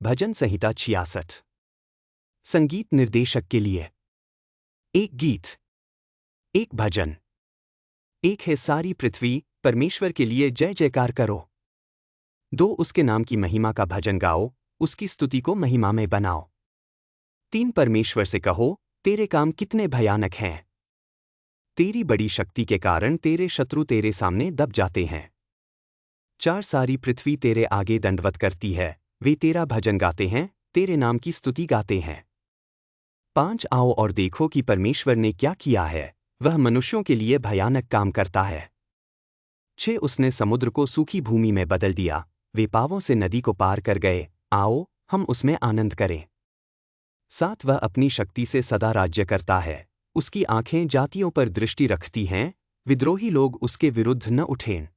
भजन संहिता 66। संगीत निर्देशक के लिए। एक गीत, एक भजन। एक है सारी पृथ्वी, परमेश्वर के लिए जय जयकार करो। दो, उसके नाम की महिमा का भजन गाओ, उसकी स्तुति को महिमा में बनाओ। तीन, परमेश्वर से कहो, तेरे काम कितने भयानक हैं। तेरी बड़ी शक्ति के कारण तेरे शत्रु तेरे सामने दब जाते हैं। चार, सारी पृथ्वी तेरे आगे दंडवत करती है, वे तेरा भजन गाते हैं, तेरे नाम की स्तुति गाते हैं। पांच, आओ और देखो कि परमेश्वर ने क्या किया है, वह मनुष्यों के लिए भयानक काम करता है। छह, उसने समुद्र को सूखी भूमि में बदल दिया, वे पावों से नदी को पार कर गए, आओ हम उसमें आनंद करें। सात, वह अपनी शक्ति से सदा राज्य करता है, उसकी आंखें जातियों पर दृष्टि रखती हैं, विद्रोही लोग उसके विरुद्ध न उठें।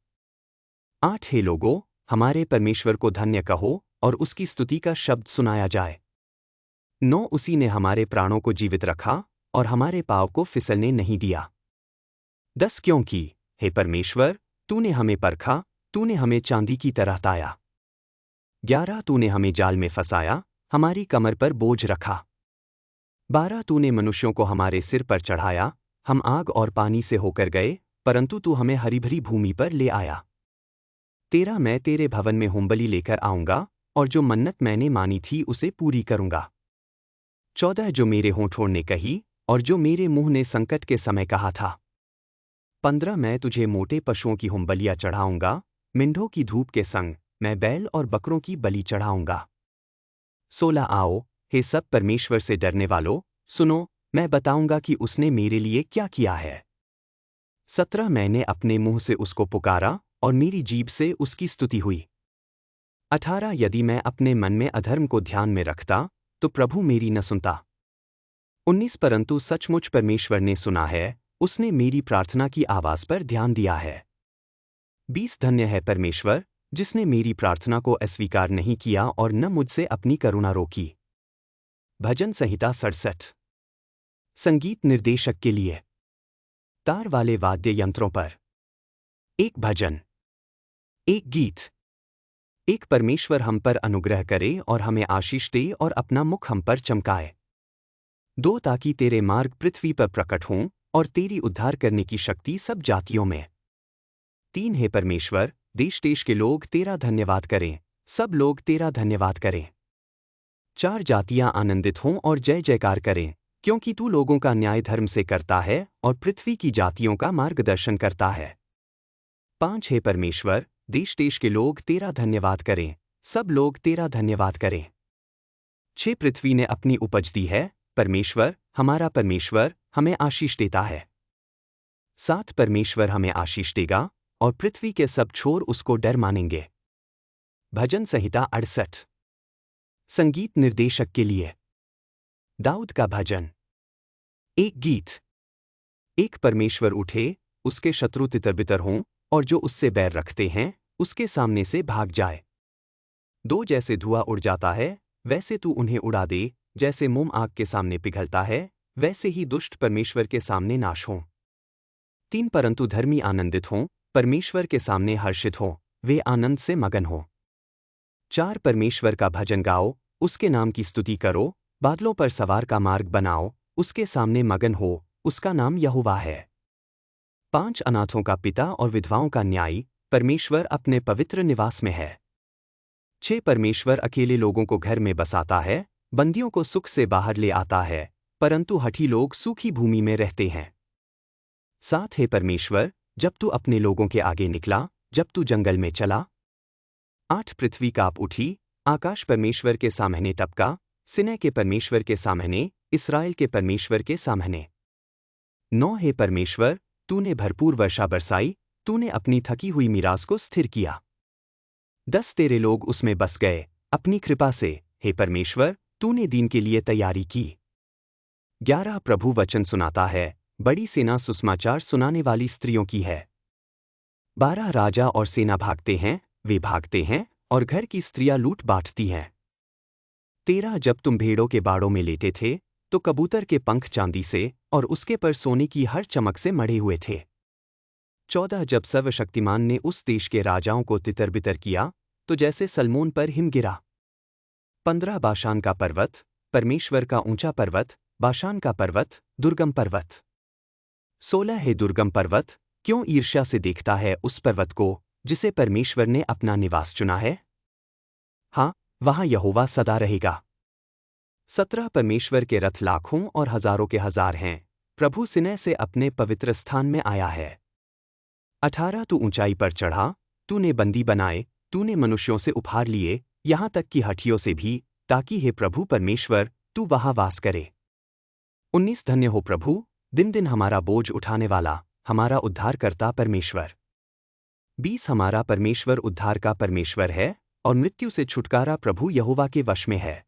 आठ, हे लोगों, हमारे परमेश्वर को धन्य कहो और उसकी स्तुति का शब्द सुनाया जाए। नौ, उसी ने हमारे प्राणों को जीवित रखा और हमारे पाँव को फिसलने नहीं दिया। 10, क्योंकि हे परमेश्वर, तूने हमें परखा, तूने हमें चांदी की तरह ताया। 11, तूने हमें जाल में फंसाया, हमारी कमर पर बोझ रखा। 12, तूने मनुष्यों को हमारे सिर पर चढ़ाया, हम आग और पानी से होकर गए, परंतु तू हमें हरी भरी भूमि पर ले आया। 13, मैं तेरे भवन में होमबलि लेकर आऊंगा और जो मन्नत मैंने मानी थी उसे पूरी करूंगा। 14, जो मेरे होठों ने कही और जो मेरे मुंह ने संकट के समय कहा था। 15, मैं तुझे मोटे पशुओं की होमबलियां चढ़ाऊंगा, मिंढों की धूप के संग मैं बैल और बकरों की बलि चढ़ाऊंगा। 16, आओ हे सब परमेश्वर से डरने वालों, सुनो, मैं बताऊंगा कि उसने मेरे लिए क्या किया है। 17, मैंने अपने मुंह से उसको पुकारा और मेरी जीभ से उसकी स्तुति हुई। 18, यदि मैं अपने मन में अधर्म को ध्यान में रखता तो प्रभु मेरी न सुनता। 19, परंतु सचमुच परमेश्वर ने सुना है, उसने मेरी प्रार्थना की आवाज पर ध्यान दिया है। 20, धन्य है परमेश्वर, जिसने मेरी प्रार्थना को अस्वीकार नहीं किया और न मुझसे अपनी करुणा रोकी। भजन संहिता 67। संगीत निर्देशक के लिए। तार वाले वाद्य यंत्रों पर। एक भजन, एक गीत। एक, परमेश्वर हम पर अनुग्रह करे और हमें आशीष दे और अपना मुख हम पर चमकाए। 2, ताकि तेरे मार्ग पृथ्वी पर प्रकट हों और तेरी उद्धार करने की शक्ति सब जातियों में। 3, हे परमेश्वर, देश देश के लोग तेरा धन्यवाद करें, सब लोग तेरा धन्यवाद करें। 4, जातियां आनंदित हों और जय जयकार करें, क्योंकि तू लोगों का न्याय धर्म से करता है और पृथ्वी की जातियों का मार्गदर्शन करता है। 5, हे परमेश्वर, देश देश के लोग तेरा धन्यवाद करें, सब लोग तेरा धन्यवाद करें। 6, पृथ्वी ने अपनी उपज दी है, परमेश्वर, हमारा परमेश्वर, हमें आशीष देता है। 7, परमेश्वर हमें आशीष देगा और पृथ्वी के सब छोर उसको डर मानेंगे। भजन संहिता 68। संगीत निर्देशक के लिए। दाऊद का भजन। एक गीत। एक, परमेश्वर उठे, उसके शत्रु तितर-बितर हों और जो उससे बैर रखते हैं, उसके सामने से भाग जाए। 2, जैसे धुआं उड़ जाता है, वैसे तू उन्हें उड़ा दे, जैसे मोम आग के सामने पिघलता है, वैसे ही दुष्ट परमेश्वर के सामने नाश हों। 3, परंतु धर्मी आनंदित हों, परमेश्वर के सामने हर्षित हों, वे आनंद से मगन हों। 4, परमेश्वर का भजन गाओ, उसके नाम की स्तुति करो, बादलों पर सवार का मार्ग बनाओ, उसके सामने मगन हो, उसका नाम यहोवा है। 5, अनाथों का पिता और विधवाओं का न्यायी, परमेश्वर अपने पवित्र निवास में है। 6, परमेश्वर अकेले लोगों को घर में बसाता है, बंदियों को सुख से बाहर ले आता है, परंतु हठी लोग सूखी भूमि में रहते हैं। 7, हे परमेश्वर, जब तू अपने लोगों के आगे निकला, जब तू जंगल में चला। 8, पृथ्वी काँप उठी, आकाश परमेश्वर के सामने टपका, सिनै के परमेश्वर के सामने, इस्राएल के परमेश्वर के सामने। 9, हे परमेश्वर, तूने भरपूर वर्षा बरसाई, तूने अपनी थकी हुई मीरास को स्थिर किया। 10, तेरे लोग उसमें बस गए, अपनी कृपा से, हे परमेश्वर, तूने दीन के लिए तैयारी की। 11, प्रभु वचन सुनाता है, बड़ी सेना सुसमाचार सुनाने वाली स्त्रियों की है। 12, राजा और सेना भागते हैं, वे भागते हैं और घर की स्त्रियां लूट बांटती हैं। 13, जब तुम भेड़ों के बाड़ों में लेटे थे, तो कबूतर के पंख चांदी से और उसके पर सोने की हर चमक से मढ़े हुए थे। 14, जब सर्वशक्तिमान ने उस देश के राजाओं को तितर-बितर किया, तो जैसे सलमोन पर हिम गिरा। 15 बाशान का पर्वत, परमेश्वर का ऊंचा पर्वत, बाशान का पर्वत, दुर्गम पर्वत। 16 है दुर्गम पर्वत, क्यों ईर्ष्या से देखता है उस पर्वत को जिसे परमेश्वर ने अपना निवास चुना है? हाँ, वहां यहोवा सदा रहेगा। 17 परमेश्वर के रथ लाखों और हजारों के हजार हैं, प्रभु सिनै से अपने पवित्र स्थान में आया है। 18 तू ऊंचाई पर चढ़ा, तूने बंदी बनाए, तूने मनुष्यों से उपहार लिए, यहां तक कि हठियों से भी, ताकि हे प्रभु परमेश्वर तू वहां वास करे। 19 धन्य हो प्रभु, दिन दिन हमारा बोझ उठाने वाला, हमारा उद्धारकर्ता परमेश्वर। 20 हमारा परमेश्वर उद्धार का परमेश्वर है, और मृत्यु से छुटकारा प्रभु यहोवा के वश में है।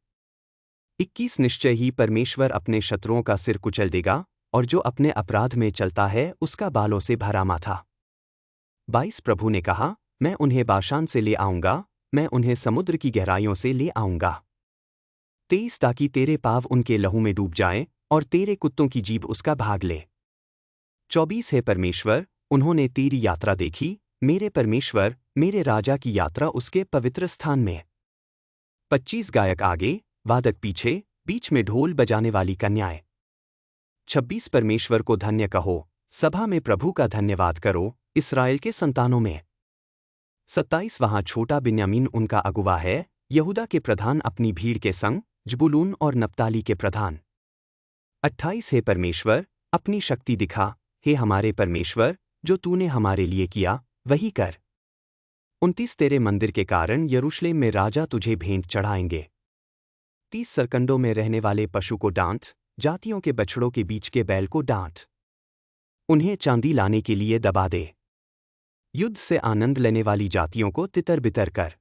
21 निश्चय ही परमेश्वर अपने शत्रुओं का सिर कुचल देगा, और जो अपने अपराध में चलता है उसका बालों से भरा माथा। 22 प्रभु ने कहा, मैं उन्हें बाशान से ले आऊंगा, मैं उन्हें समुद्र की गहराइयों से ले आऊंगा। 23 ताकि तेरे पाँव उनके लहू में डूब जाएं, और तेरे कुत्तों की जीभ उसका भाग ले। 24 है परमेश्वर, उन्होंने तेरी यात्रा देखी, मेरे परमेश्वर, मेरे राजा की यात्रा उसके पवित्र स्थान में। 25 गायक आगे, वादक पीछे, बीच में ढोल बजाने वाली कन्याएं। 26 परमेश्वर को धन्य कहो, सभा में प्रभु का धन्यवाद करो, इस्राएल के संतानों में। 27 वहां छोटा बिन्यामीन उनका अगुवा है, यहूदा के प्रधान अपनी भीड़ के संग, जबूलून और नप्ताली के प्रधान। 28 हे परमेश्वर, अपनी शक्ति दिखा, हे हमारे परमेश्वर, जो तूने हमारे लिए किया वही कर। 29 तेरे मंदिर के कारण यरूशलेम में राजा तुझे भेंट चढ़ाएंगे। 30 सरकंडों में रहने वाले पशु को डांट, जातियों के बछड़ों के बीच के बैल को डांट। उन्हें चांदी लाने के लिए दबा दे। युद्ध से आनंद लेने वाली जातियों को तितर बितर कर।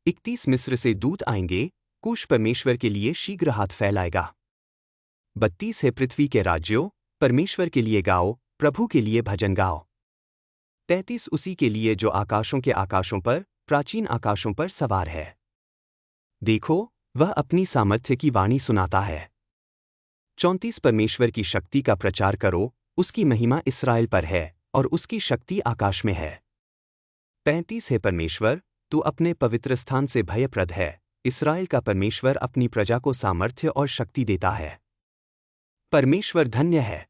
31 मिस्र से दूत आएंगे, कूश परमेश्वर के लिए शीघ्र हाथ फैलाएगा। 32 है पृथ्वी के राज्यों, परमेश्वर के लिए गाओ, प्रभु के लिए भजन गाओ। 33 उसी के लिए जो आकाशों के आकाशों पर, प्राचीन आकाशों पर सवार है। देखो, वह अपनी सामर्थ्य की वाणी सुनाता है। 34 परमेश्वर की शक्ति का प्रचार करो, उसकी महिमा इस्राएल पर है, और उसकी शक्ति आकाश में है। 35 है परमेश्वर, तू अपने पवित्र स्थान से भयप्रद है, इस्राएल का परमेश्वर अपनी प्रजा को सामर्थ्य और शक्ति देता है। परमेश्वर धन्य है।